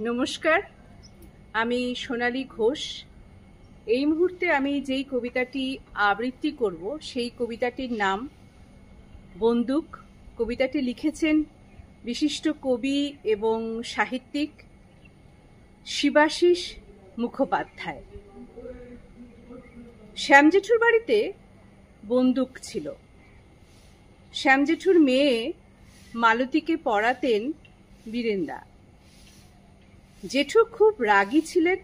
নমস্কার, আমি সোনালী ঘোষ। এই মুহূর্তে আমি যেই কবিতাটি আবৃত্তি করব সেই কবিতাটির নাম বন্দুক। কবিতাটি লিখেছেন বিশিষ্ট কবি এবং সাহিত্যিক শিবাশিস মুখোপাধ্যায়। শ্যাম জেঠুর বাড়িতে বন্দুক ছিল। শ্যাম জেঠুর মেয়ে মালতীকে পড়াতেন বীরেনদা। জেঠু খুব রাগী ছিলেন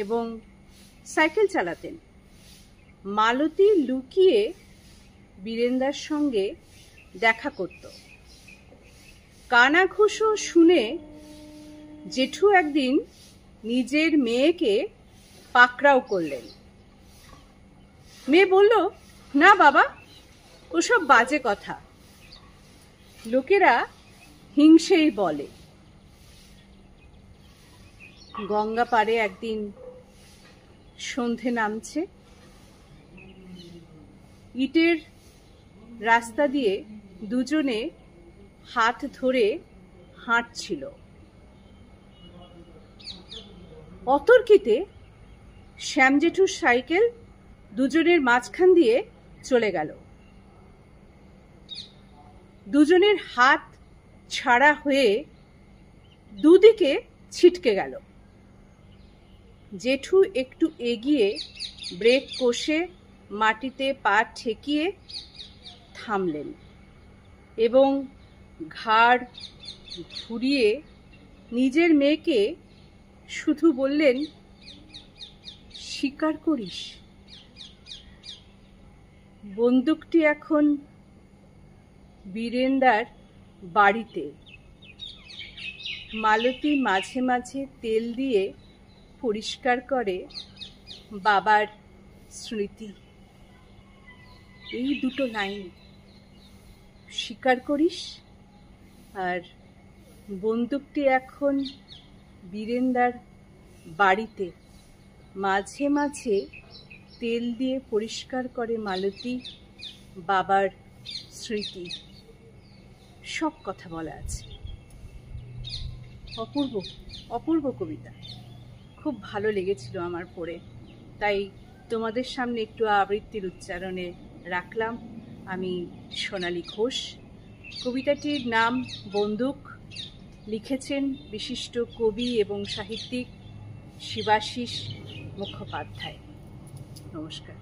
এবং সাইকেল চালাতেন। মালতী লুকিয়ে বীরেনদার সঙ্গে দেখা করত। কানাঘুষো শুনে জেঠু একদিন নিজের মেয়েকে পাকড়াও করলেন। মেয়ে বলল, না বাবা, ওসব বাজে কথা, লোকেরা হিংসেই বলে। গঙ্গা পাড়ে একদিন সন্ধে নামছে। ইটের রাস্তা দিয়ে দুজনে হাত ধরে হাঁটছিল। অতর্কিতে শ্যাম জেঠুর সাইকেল দুজনের মাঝখান দিয়ে চলে গেল। দুজনের হাত ছাড়া হয়ে দুদিকে ছিটকে গেল। জেঠু একটু এগিয়ে ব্রেক কষে মাটিতে পা ঠেকিয়ে থামলেন এবং ঘাড় ঘুরিয়ে নিজের মেয়েকে শুধু বললেন, স্বীকার করিস? বন্দুকটি এখন বীরেনদার বাড়িতে। মালতী মাঝে মাঝে তেল দিয়ে পরিষ্কার করে বাবার স্মৃতি। এই দুটো লাইন, স্বীকার করিস আর বন্দুকটি এখন বীরেনদার বাড়িতে। মাঝে মাঝে তেল দিয়ে পরিষ্কার করে মালতী বাবার স্মৃতি। সব কথা বলা আছে। অপূর্ব অপূর্ব কবিতা, খুব ভালো লেগেছিল আমার পড়ে, তাই তোমাদের সামনে একটু আবৃত্তির উচ্চারণে রাখলাম। আমি সোনালী ঘোষ। কবিতাটির নাম বন্দুক। লিখেছেন বিশিষ্ট কবি এবং সাহিত্যিক শিবাশিস মুখোপাধ্যায়। নমস্কার।